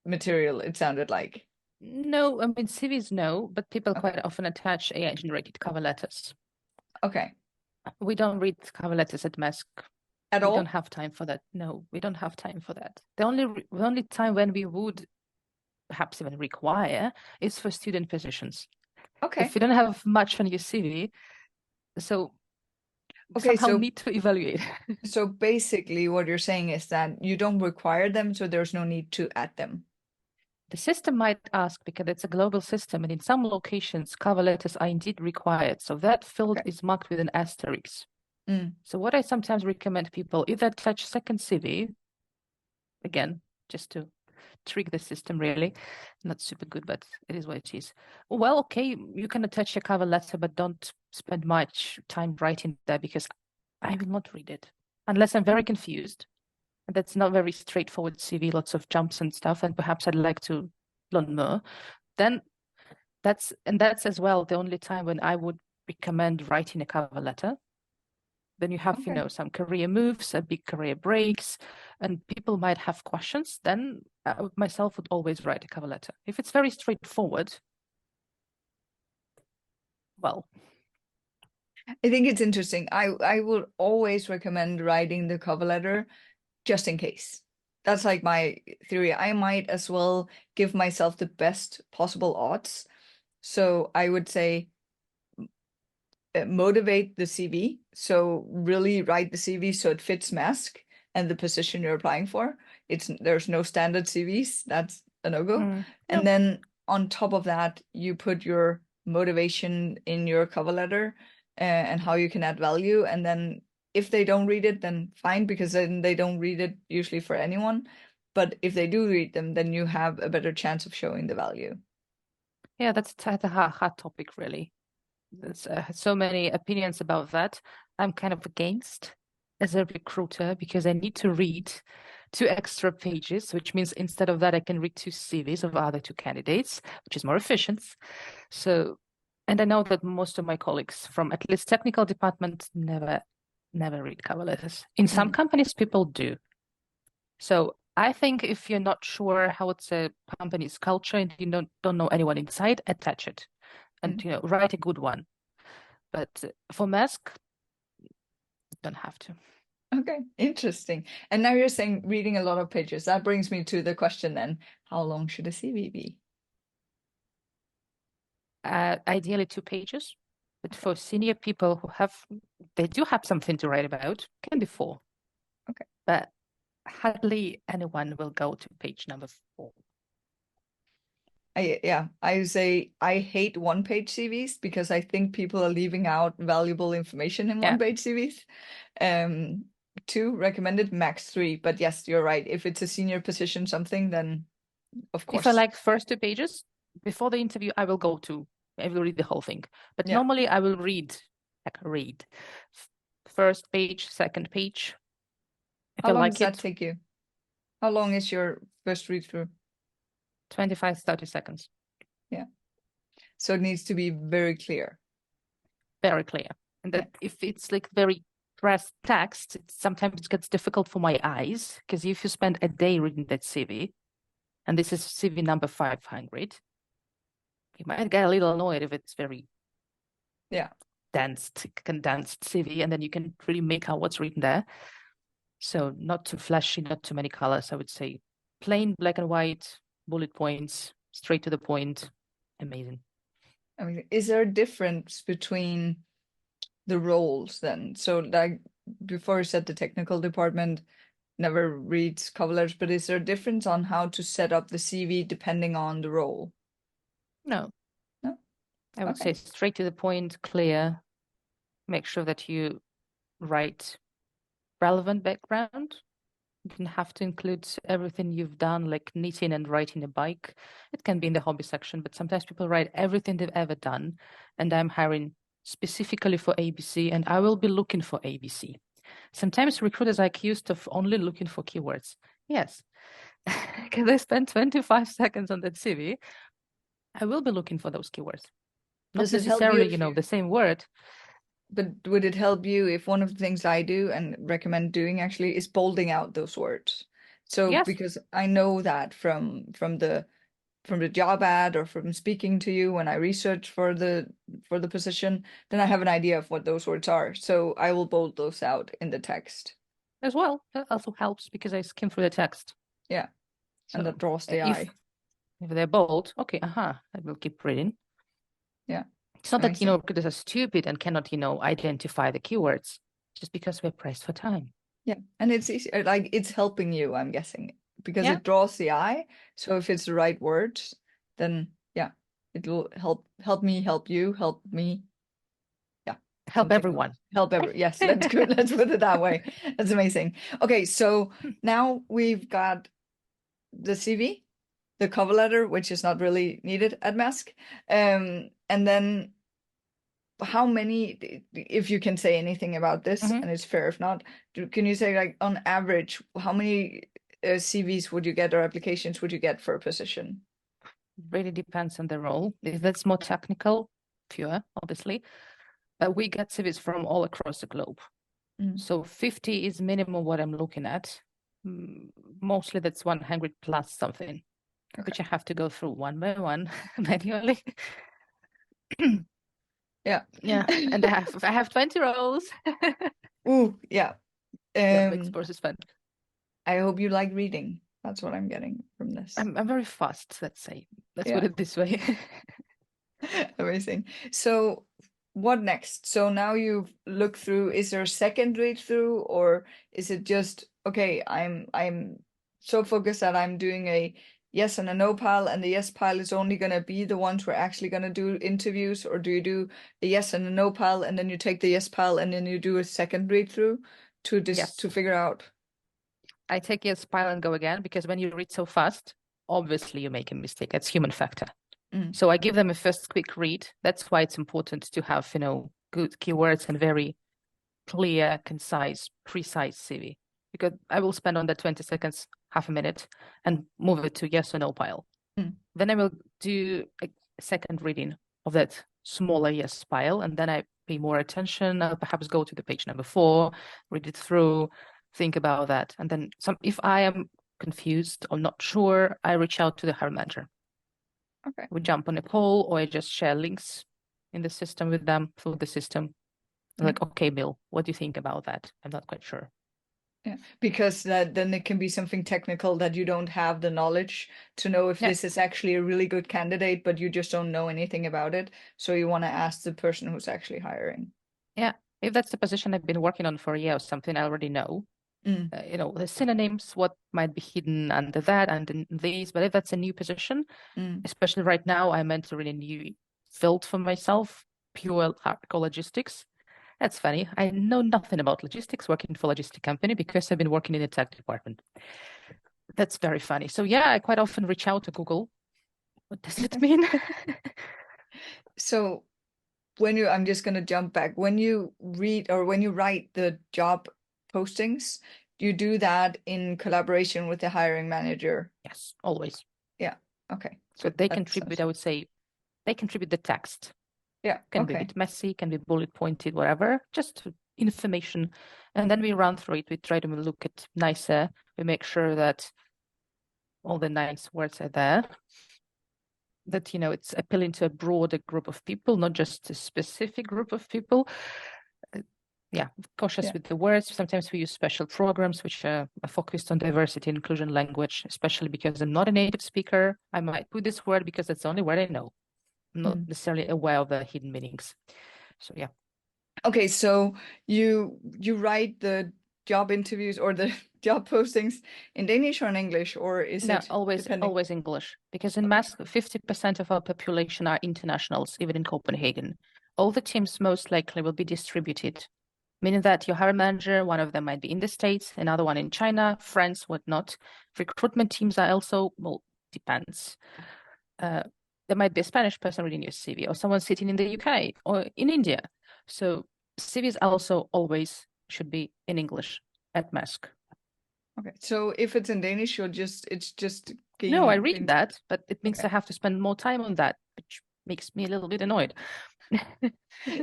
material, it sounded like. no. I mean, CVs no, but people Okay. quite often attach AI generated cover letters. Okay. We don't read cover letters at Maersk. At We don't all? have time for that. No, we don't have time for that. The only time when we would perhaps even require is for student positions. Okay. If you don't have much on your CV, so Okay, somehow so need to evaluate. so basically what you're saying is that you don't require them, so there's no need to add them. The system might ask because it's a global system, and in some locations, cover letters are indeed required. So that field Okay. is marked with an asterisk. Mm. So what I sometimes recommend people, if they attach second CV, again, just to trick the system really, not super good, but it is what it is. Well, okay, you can attach a cover letter, but don't spend much time writing that because I will not read it unless I'm very confused. And that's not very straightforward CV, lots of jumps and stuff, and perhaps I'd like to learn more. Then that's as well the only time when I would recommend writing a cover letter. Then you have, Okay. some career moves, big career breaks, and people might have questions. Then I myself would always write a cover letter. If it's very straightforward, well, I think it's interesting. I would always recommend writing the cover letter just in case. That's like my theory. I might as well give myself the best possible odds. So I would say motivate the CV. So really write the CV so it fits Maersk and the position you're applying for. There's no standard CVs. That's a no-go. no. And then on top of that, you put your motivation in your cover letter and how you can add value. And then if they don't read it, then fine, because then they don't read it usually for anyone. But if they do read them, then you have a better chance of showing the value. Yeah, that's a hot topic, really. There's so many opinions about that. I'm kind of against as a recruiter because I need to read 2 extra pages, which means instead of that, I can read 2 CVs of other 2 candidates, which is more efficient. So, and I know that most of my colleagues from at least technical department never read cover letters. In some Mm. companies, people do. So I think if you're not sure how it's a company's culture and you don't know anyone inside, attach it and Mm. write a good one. But for Maersk, you don't have to. Okay, interesting. And now you're saying reading a lot of pages. That brings me to the question then, how long should a CV be? Ideally 2 pages, but for senior people they do have something to write about, can be 4. Okay. But hardly anyone will go to page number 4. I would say I hate one-page CVs because I think people are leaving out valuable information in Yeah. one-page CVs. 2 recommended, max 3. But yes, you're right. If it's a senior position something, then of If I course. like first 2 pages, before the interview, I will read the whole thing. But Yeah. normally I will read, first page, second page. If How I long does like that it, take you? How long is your first read through? 25, 30 seconds. Yeah. So it needs to be very clear. Very clear. And that if it's like very pressed text, sometimes it gets difficult for my eyes because if you spend a day reading that CV, and this is CV number 500, you might get a little annoyed if it's very Yeah. condensed CV, and then you can really make out what's written there. So not too flashy, not too many colors. I would say plain black and white, bullet points, straight to the point. Amazing. I mean, is there a difference between the roles then? So like before you said the technical department never reads cover letters, but is there a difference on how to set up the CV depending on the role? No, No? I would Okay. say straight to the point, clear. Make sure that you write relevant background. You don't have to include everything you've done, like knitting and riding a bike. It can be in the hobby section, but sometimes people write everything they've ever done. And I'm hiring specifically for ABC, and I will be looking for ABC. Sometimes recruiters are accused of only looking for keywords. Yes, because I spent 25 seconds on that CV. I will be looking for those keywords. Not Does it help you necessarily, if the same word. but would it help you if one of the things I do and recommend doing actually is bolding out those words? So Yes, because I know that from the job ad or from speaking to you when I research for the position, then I have an idea of what those words are. So I will bold those out in the text. as well. That also helps because I skim through the text. Yeah, and So that draws the if eye. if they're bold, okay, I will keep reading. Yeah, It's not that, amazing. recruiters are stupid and cannot, identify the keywords. just because we're pressed for time. Yeah, and it's easy, like it's helping you, I'm guessing, because Yeah. it draws the eye. So if it's the right words, then yeah, it will help me, help you, help me. Yeah, Help something like everyone. help every. Yes, that's good. Let's put it that way. That's amazing. Okay, so now we've got the CV, the cover letter, which is not really needed at Maersk, and then how many, if you can say anything about this, and it's fair if not, can you say, like, on average, how many CVs would you get or applications would you get for a position? Really depends on the role. If that's more technical, fewer, obviously. But we get CVs from all across the globe. So 50 is minimum what I'm looking at. Mostly that's 100 plus something, which I have to go through one by one manually. Yeah. Yeah, and I have 20 roles. Ooh, yeah. Yeah, makes process fun. I hope you like reading. That's what I'm getting from this. I'm very fast, let's say. Let's Yeah. put it this way. Amazing. So what next? So now you've looked through, is there a second read through, or is it just, okay, I'm so focused that I'm doing a yes and a no pile, and the yes pile is only gonna be the ones we're actually gonna do interviews, or do you do a yes and a no pile and then you take the yes pile and then you do a second read through to Yes. to figure out? I take yes pile and go again, because when you read so fast, obviously you make a mistake. That's human factor. So I give them a first quick read. That's why it's important to have, good keywords and very clear, concise, precise CV, because I will spend on that 20 seconds, half a minute, and move it to yes or no pile. Then I will do a second reading of that smaller yes pile, and then I pay more attention. I'll perhaps go to the page number 4, read it through, think about that. And then if I am confused or not sure, I reach out to the hiring manager. Okay. We jump on a call, or I just share links in the system with them through the system. Like, okay, Bill, what do you think about that? I'm not quite sure. Yeah, because then it can be something technical that you don't have the knowledge to know if this is actually a really good candidate, but you just don't know anything about it. So you want to ask the person who's actually hiring. Yeah, if that's the position I've been working on for a year or something, I already know. The synonyms, what might be hidden under that and these. But if that's a new position, especially right now, I'm entering a new field for myself, pure hardcore logistics. That's funny. I know nothing about logistics working for a logistic company because I've been working in the tech department. That's very funny. So yeah, I quite often reach out to Google. What does it mean? So I'm just going to jump back. When you read or when you write the job postings, you do that in collaboration with the hiring manager? Yes, always. Yeah. Okay. So they contribute, I would say, they contribute the text. Yeah. Can be a bit messy, can be bullet pointed, whatever, just information. And then we run through it. We try to look at nicer. We make sure that all the nice words are there, that, it's appealing to a broader group of people, not just a specific group of people. Yeah, cautious with the words. Sometimes we use special programs which are focused on diversity and inclusion language, especially because I'm not a native speaker. I might put this word because that's the only word I know. I'm not necessarily aware of the hidden meanings. So yeah. Okay, so you write the job interviews or the job postings in Danish or in English, or is it depending? Always English, because in Maersk, 50% of our population are internationals, even in Copenhagen. All the teams most likely will be distributed, meaning that your hiring manager, one of them might be in the States, another one in China, France, whatnot. Recruitment teams are also, well, depends. There might be a Spanish person reading your CV, or someone sitting in the UK or in India. So CVs also always should be in English at Maersk. Okay, so if it's in Danish, it's just No, I read that, but it means I have to spend more time on that, which makes me a little bit annoyed.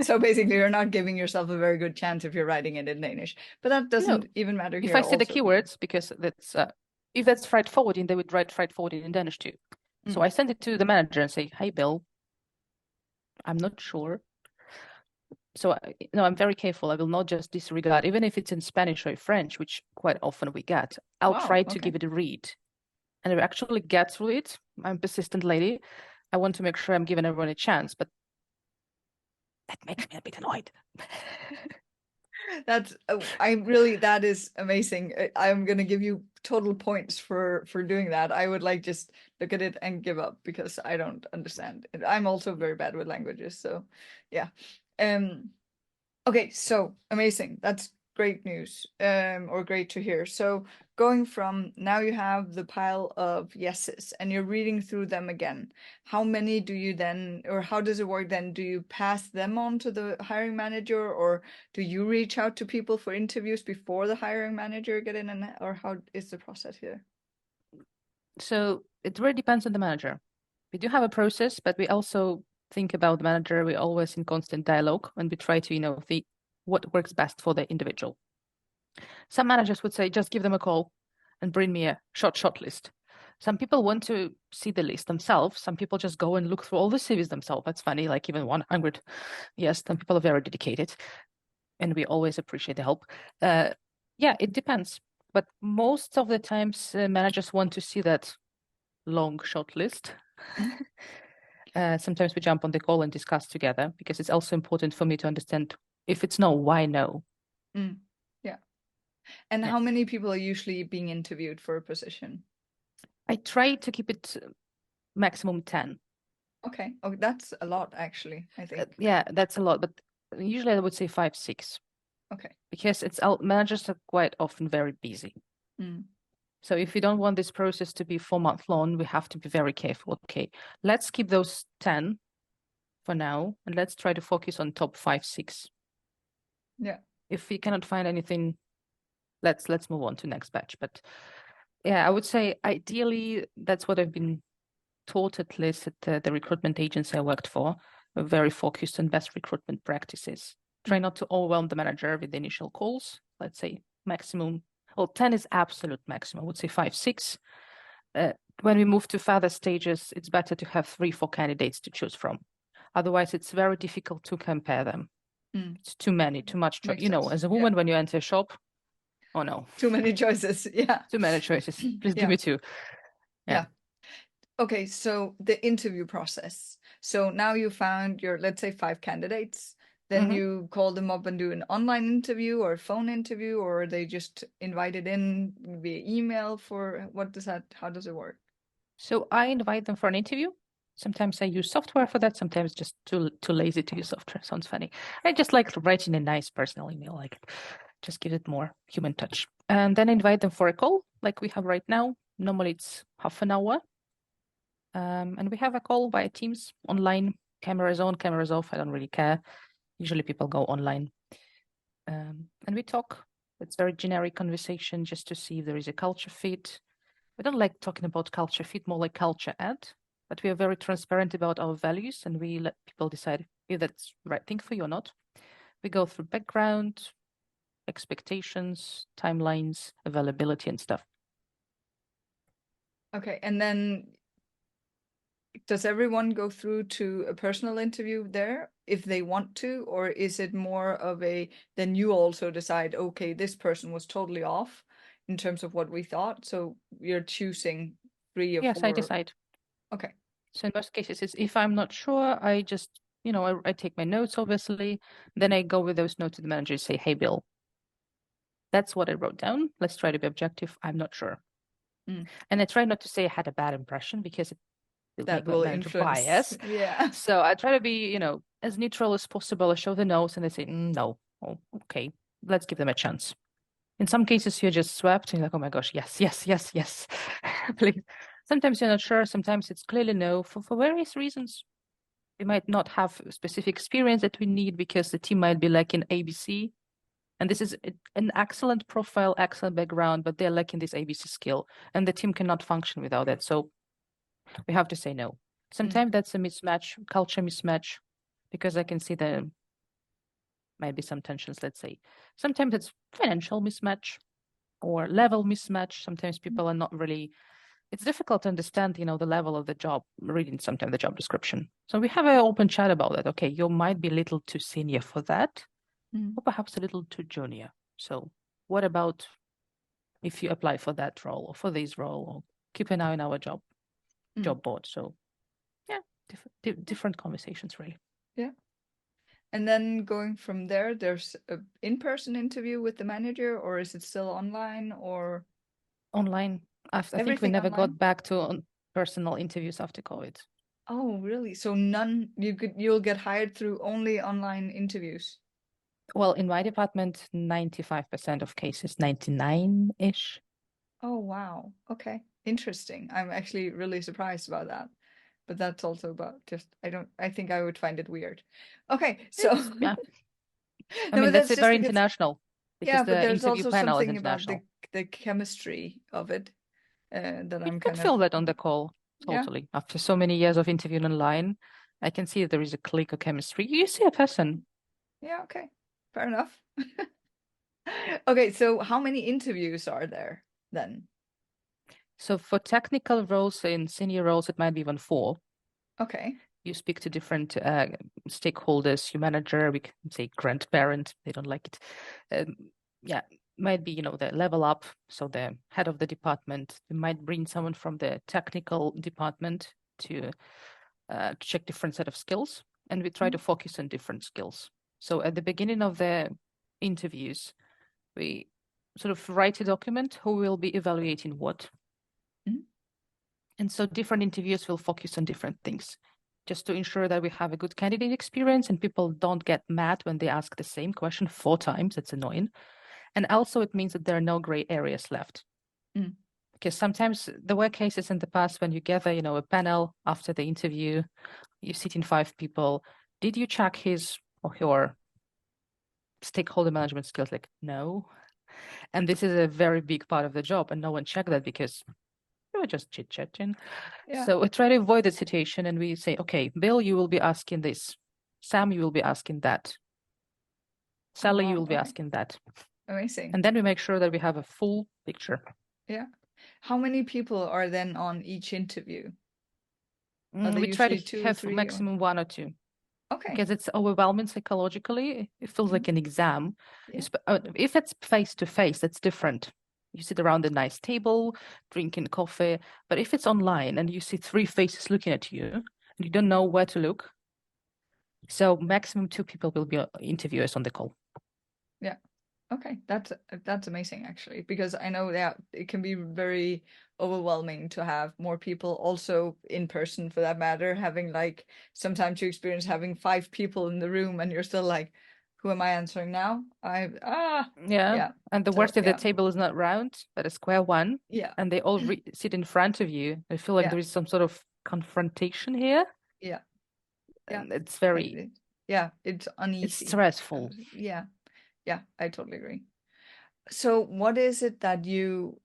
So basically, you're not giving yourself a very good chance if you're writing it in Danish, but that doesn't even matter here. If I see the keywords, because that's if that's freight forwarding, they would write freight forwarding in Danish too. So I send it to the manager and say, "Hey, Bill, I'm not sure." So I'm very careful. I will not just disregard, even if it's in Spanish or French, which quite often we get. I'll try to give it a read, and if I actually get through it, I'm a persistent lady. I want to make sure I'm giving everyone a chance, but that makes me a bit annoyed. that is amazing. I'm gonna give you total points for doing that. I would like just look at it and give up because I don't understand. I'm also very bad with languages, so yeah. Okay, so amazing. That's great news, or great to hear. So going from now you have the pile of yeses and you're reading through them again. How many do you then, or how does it work then? Do you pass them on to the hiring manager, or do you reach out to people for interviews before the hiring manager get in, and or how is the process here? So it really depends on the manager. We do have a process, but we also think about the manager. We're always in constant dialogue and we try to, think what works best for the individual. Some managers would say, just give them a call and bring me a short list. Some people want to see the list themselves. Some people just go and look through all the CVs themselves. That's funny, like even 100. Yes, some people are very dedicated and we always appreciate the help. Yeah, it depends. But most of the times, managers want to see that long short list. Sometimes we jump on the call and discuss together because it's also important for me to understand if it's no, why no? Yeah. And Yeah. how many people are usually being interviewed for a position? I try to keep it maximum 10. Okay. Oh, that's a lot actually, I think. Yeah, that's a lot, but usually I would say 5, 6. Okay. Because managers are quite often very busy. So if we don't want this process to be 4-month long, we have to be very careful. Okay, let's keep those 10 for now, and let's try to focus on top 5, 6. Yeah. If we cannot find anything, let's move on to next batch. But yeah, I would say ideally that's what I've been taught, at least at the recruitment agency I worked for. We're very focused on best recruitment practices. Try not to overwhelm the manager with the initial calls. Let's say maximum, well, 10 is absolute maximum. I would say 5, 6. When we move to further stages, it's better to have 3, 4 candidates to choose from. Otherwise, it's very difficult to compare them. It's too many, too much choice. As a woman, when you enter a shop, oh no. Too many choices. Yeah. Too many choices. Please give me 2. Yeah. Okay, so the interview process. So now you found your, let's say, 5 candidates. Then you call them up and do an online interview or a phone interview, or are they just invited in via email for how does it work? So I invite them for an interview. Sometimes I use software for that. Sometimes just too lazy to use software. Sounds funny. I just like writing a nice personal email, like just give it more human touch. And then I invite them for a call, like we have right now. Normally it's half an hour. And we have a call via Teams online, cameras on, cameras off. I don't really care. Usually people go online. And we talk. It's very generic conversation just to see if there is a culture fit. I don't like talking about culture fit, more like culture add. But we are very transparent about our values and we let people decide if that's the right thing for you or not. We go through background, expectations, timelines, availability and stuff. Okay, and then does everyone go through to a personal interview there if they want to, or is it more of then you also decide, okay, this person was totally off in terms of what we thought, so you're choosing 3 or 4? Yes, I decide. Okay. So in most cases, if I'm not sure, I just, I take my notes, obviously. Then I go with those notes to the manager and say, hey, Bill, that's what I wrote down. Let's try to be objective. I'm not sure. And I try not to say I had a bad impression because that will influence bias. Yeah. So I try to be, as neutral as possible. I show the notes and they say, no. Oh, okay, let's give them a chance. In some cases, you're just swept and you're like, oh my gosh, yes. Please. Sometimes you're not sure. Sometimes it's clearly no for various reasons. We might not have specific experience that we need because the team might be lacking ABC. And this is an excellent profile, excellent background, but they're lacking this ABC skill. And the team cannot function without that. So we have to say no. Sometimes that's a mismatch, culture mismatch, because I can see there might be some tensions, let's say. Sometimes it's financial mismatch or level mismatch. Sometimes people are not really, it's difficult to understand, the level of the job, reading sometimes the job description. So we have an open chat about that. Okay, you might be a little too senior for that, or perhaps a little too junior. So what about if you apply for that role or for this role, or keep an eye on our job board? So yeah, different conversations, really. Yeah. And then going from there, there's an in-person interview with the manager, or is it still online, or Online. I think we everything never online? got back to personal interviews after COVID. Oh, really? So none, you'll get hired through only online interviews. Well, in my department, 95% of cases, 99-ish. Oh, wow. Okay. Interesting. I'm actually really surprised about that. But that's also about just I think I would find it weird. Okay, so It's, I no, mean, but that's that's just very because international because yeah, but the there's interview also panel is something about international. the chemistry of it that You I'm can kind of feel that on the call, yeah, totally. After so many years of interviewing online, I can see that there is a click of chemistry. You see a person. yeah, okay. Fair enough. Okay, so how many interviews are there then? So for technical roles and senior roles, it might be even 4. Okay. You speak to different stakeholders, your manager, we can say grandparent, they don't like it. Yeah, might be, the level up, so the head of the department. They might bring someone from the technical department to check different set of skills, and we try to focus on different skills. So at the beginning of the interviews, we sort of write a document who will be evaluating what. Mm-hmm. And so different interviews will focus on different things, just to ensure that we have a good candidate experience and people don't get mad when they ask the same question 4 times. It's annoying. And also it means that there are no gray areas left. Mm. Because sometimes there were cases in the past when you gather, a panel after the interview, you sit in 5 people. Did you check his or her stakeholder management skills? Like, no. And this is a very big part of the job, and no one checked that because we were just chit-chatting. Yeah. So we try to avoid the situation, and we say, okay, Bill, you will be asking this. Sam, you will be asking that. Oh, Sally, you wow. will be Okay. asking that. Amazing. And then we make sure that we have a full picture. Yeah. How many people are then on each interview? Are they We try to usually two, have three, or maximum 1 or 2 okay. because it's overwhelming psychologically. It feels Mhm. like an exam. Yeah. If it's face to face, that's different. You sit around a nice table, drinking coffee. But if it's online and you see 3 faces looking at you and you don't know where to look, so maximum 2 people will be interviewers on the call. Yeah. Okay. That's amazing actually, because I know that it can be very overwhelming to have more people also in person for that matter, having like sometimes you experience having 5 people in the room and you're still like, who am I answering now? Yeah. Yeah. And the So worst if the yeah. table is not round, but a square one, Yeah. and they all sit in front of you. I feel like Yeah. there is some sort of confrontation here, Yeah. Yeah. and it's And very, yeah, it's it's uneasy. stressful. Yeah. Yeah, I totally agree. So what is it that you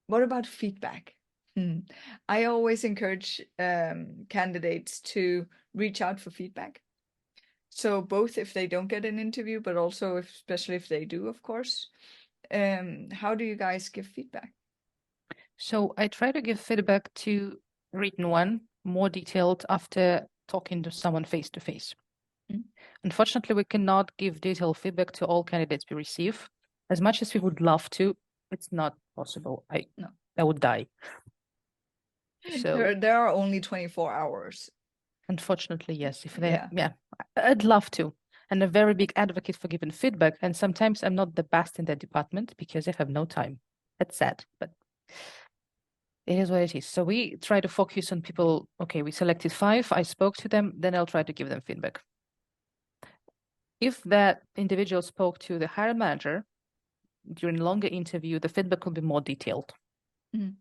what about feedback? Hmm. I always encourage candidates to reach out for feedback. So both if they don't get an interview, but also especially if they do, of course. How do you guys give feedback? So I try to give feedback to written one, more detailed after talking to someone face to face. Mm. Unfortunately, we cannot give detailed feedback to all candidates we receive. As much as we would love to, it's not possible. No. I would die. So There are only 24 hours. unfortunately, yes. Yeah. Yeah, I'd love to. And a very big advocate for giving feedback. And sometimes I'm not the best in that department because I have no time. That's sad, but it is what it is. So we try to focus on people. Okay, we selected 5. I spoke to them, then I'll try to give them feedback. If that individual spoke to the hiring manager during a longer interview, the feedback will be more detailed. Mm.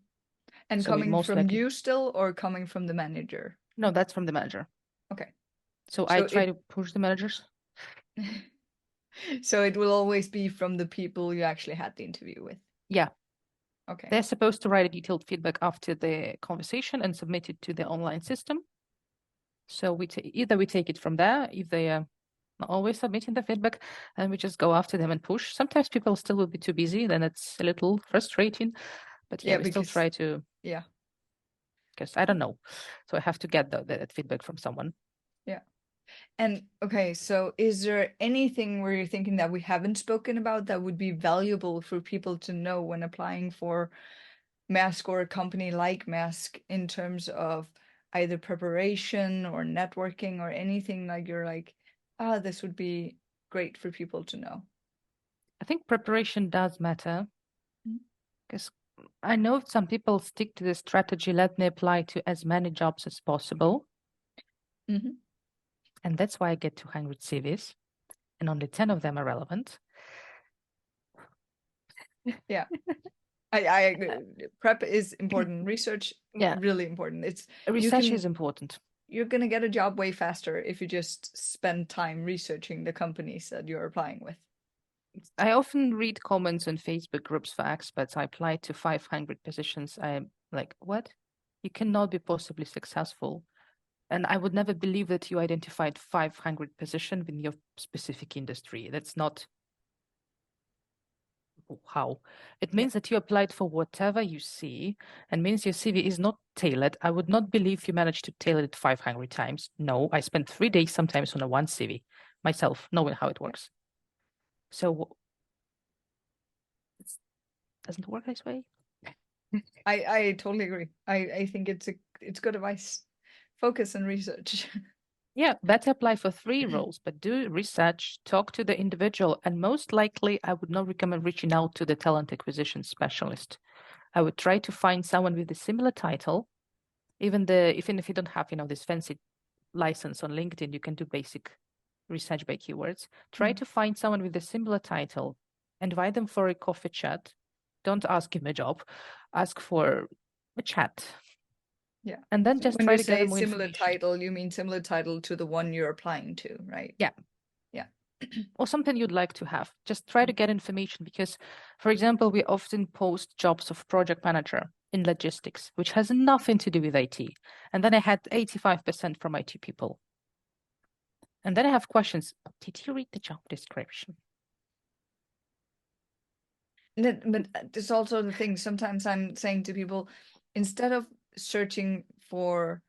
And So we coming most from likely, you still or coming from the manager? no, that's from the manager. Okay. So I So try it to push the managers. so it will always be from the people you actually had the interview with. Yeah, Okay. they're supposed to write a detailed feedback after the conversation and submit it to the online system. So either we take it from there, if they are not always submitting the feedback, and we just go after them and push. Sometimes people still will be too busy, then it's a little frustrating. But yeah, Yeah, we still because try to, yeah. because I don't know. So I have to get that feedback from someone. Yeah. And okay, so is there anything where you're thinking that we haven't spoken about that would be valuable for people to know when applying for Maersk or a company like Maersk in terms of either preparation or networking or anything like you're like, this would be great for people to know? I think preparation does matter Mhm. because I know some people stick to the strategy, let me apply to as many jobs as possible. Mm-hmm. And that's why I get 200 CVs and only 10 of them are relevant. Yeah. I agree. Prep is important. Research, Yeah, really important. research is important. You're gonna get a job way faster if you just spend time researching the companies that you're applying with. I often read comments on Facebook groups for experts. I applied to 500 positions. I'm like, what? You cannot be possibly successful. And I would never believe that you identified 500 positions in your specific industry. That's not how. It means that you applied for whatever you see and means your CV is not tailored. I would not believe you managed to tailor it 500 times. No, I spent 3 days sometimes on a one CV myself, knowing how it works. So it doesn't work this way. I totally agree. I think it's good advice. Focus and research. Yeah, better apply for 3 roles, but do research, talk to the individual, and most likely I would not recommend reaching out to the talent acquisition specialist. I would try to find someone with a similar title. Even if you don't have, this fancy license on LinkedIn, you can do basic research by keywords. Try to find someone with a similar title, invite them for a coffee chat. Don't ask him a job, ask for a chat. Yeah. And then just When try you to gather say more similar information. title, you mean similar title to the one you're applying to, right? Yeah. Yeah. Or something you'd like to have. Just try to get information because, for example, we often post jobs of project manager in logistics, which has nothing to do with IT. And then I had 85% from IT people. And then I have questions. Did you read the job description? But it's also the thing. Sometimes I'm saying to people, instead of searching for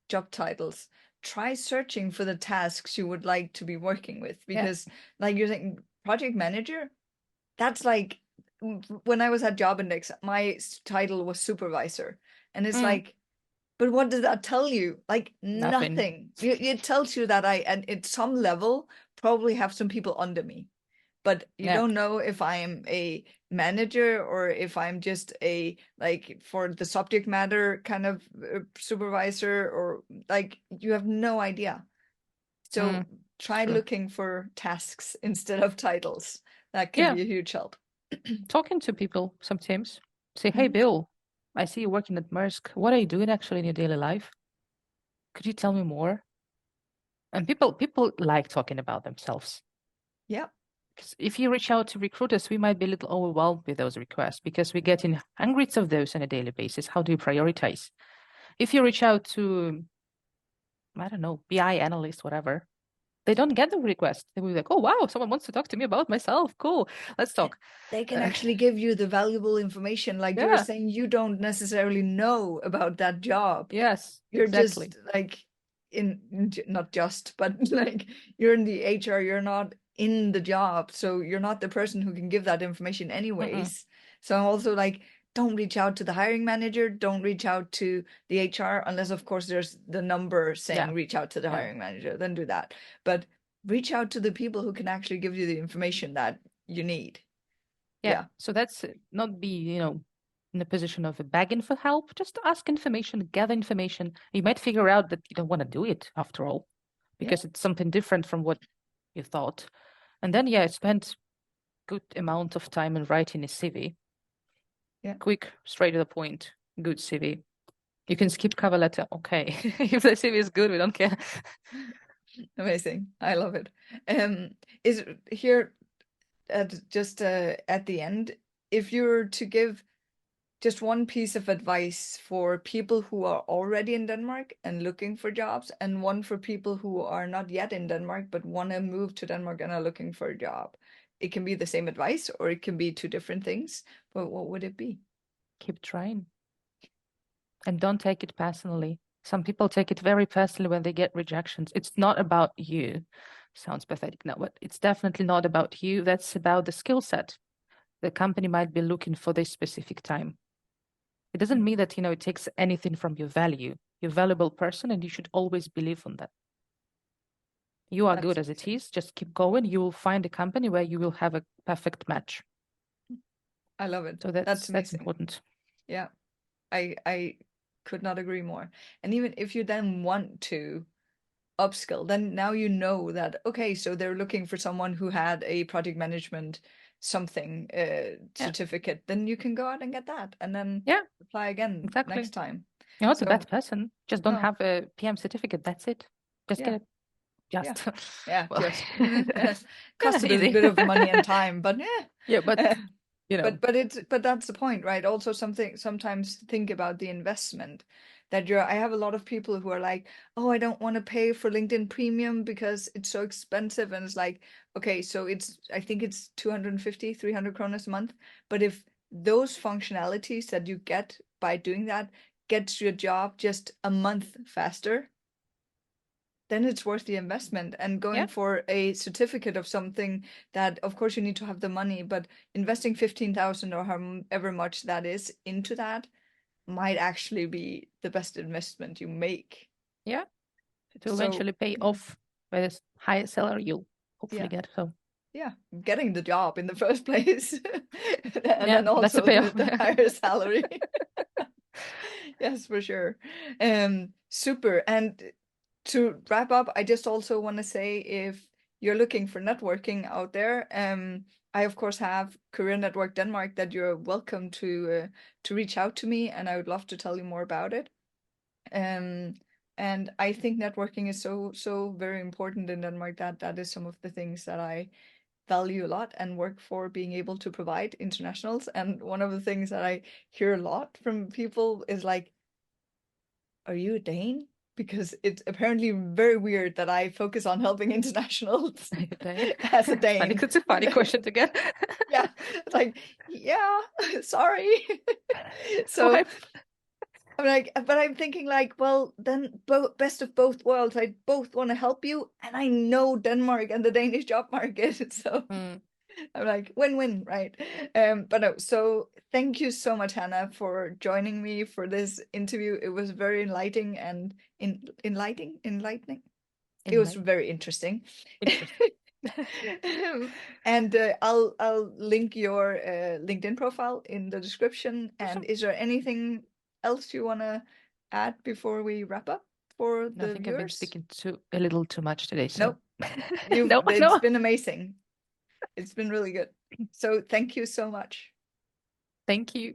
job titles, try searching for the tasks you would like to be working with. Because, like you're saying, project manager, that's like when I was at Job Index, my title was supervisor, and it's like, but what does that tell you? Like Nothing. nothing. It tells you that and at some level, probably have some people under me, but you Yeah. don't know if I'm a manager or if I'm just a, like, for the subject matter kind of supervisor, or like you have no idea. So try True. looking for tasks instead of titles. That can Yeah. be a huge help. Talking to people sometimes. Say, hey, Bill, I see you working at Maersk. What are you doing actually in your daily life? Could you tell me more? And people like talking about themselves. Yeah. Because if you reach out to recruiters, we might be a little overwhelmed with those requests because we get in hundreds of those on a daily basis. How do you prioritize? If you reach out to, I don't know, BI analyst, whatever, they don't get the request. They will be like, oh, wow, someone wants to talk to me about myself. Cool. Let's talk. They can actually give you the valuable information. Like you were Yeah. saying, you don't necessarily know about that job. Yes, You're exactly. just like not just, but like you're in the HR, you're not in the job. So you're not the person who can give that information anyways. So I'm also like, don't reach out to the hiring manager, don't reach out to the HR, unless of course there's the number saying reach out to the hiring manager, then do that. But reach out to the people who can actually give you the information that you need. Yeah. So that's not be, in a position of begging for help. Just ask information, gather information. You might figure out that you don't want to do it after all, because it's something different from what you thought. And then, spend good amount of time in writing a CV. Yeah. Quick, straight to the point, good CV. You can skip cover letter. Okay. If the CV is good, we don't care. Amazing. I love it. Is here at the end, if you're to give just one piece of advice for people who are already in Denmark and looking for jobs, and one for people who are not yet in Denmark but want to move to Denmark and are looking for a job, it can be the same advice or it can be two different things, but what would it be? Keep trying. And don't take it personally. Some people take it very personally when they get rejections. It's not about you. Sounds pathetic now, but it's definitely not about you. That's about the skill set the company might be looking for this specific time. It doesn't mean that, it takes anything from your value. You're a valuable person, and you should always believe on that. You are That's good as it amazing. is. Just keep going. You will find a company where you will have a perfect match. I love it. So That's that's amazing. important. Yeah, I could not agree more. And even if you then want to upskill, then now you know that, okay, so they're looking for someone who had a project management something Yeah. certificate, then you can go out and get that and then Yeah, apply again exactly. next time. You're not a So bad person. Just don't no, have a PM certificate. That's it. Just yeah, get it. yeah, Just. yeah, Well, just yeah, cost a easy. bit of money and time, but Yeah, but yeah. you know, But that's the point, right? Also sometimes think about the investment that I have a lot of people who are like, oh, I don't want to pay for LinkedIn Premium because it's so expensive. And it's like, okay, so I think it's 250, 300 kronas a month. But if those functionalities that you get by doing that gets your job just a month faster, then it's worth the investment. And yeah, going for a certificate of something that, of course, you need to have the money, but investing 15,000 or however much that is into that might actually be the best investment you make. yeah, to So, eventually pay yeah, off with a higher salary you'll hopefully yeah, get. So yeah, getting the job in the first place, and yeah, then that's a also payoff. the higher salary. Yes, for sure. Super. And to wrap up, I just also want to say if you're looking for networking out there, I of course have Career Network Denmark that you're welcome to reach out to me, and I would love to tell you more about it. Um, and I think networking is so very important in Denmark that that is some of the things that I value a lot and work for being able to provide internationals. And one of the things that I hear a lot from people is like, are you a Dane? Because it's apparently very weird that I focus on helping internationals Dane. as a Funny, Dane. it's a funny question to get. Yeah, it's like, yeah, sorry. So Why? I'm like, but I'm thinking like, well, then best of both worlds. I both want to help you, and I know Denmark and the Danish job market. So Mm, I'm like, win-win, right? But no, so thank you so much, Hannah, for joining me for this interview. It was very enlightening and enlightening. It was enlightened. very interesting. Interesting. And I'll link your LinkedIn profile in the description. And Awesome. is there anything else you want to add before we wrap up for No, I the think I've been viewers? speaking a little too much today, so Nope, you've no, it's no. been amazing. It's been really good. So thank you so much. Thank you.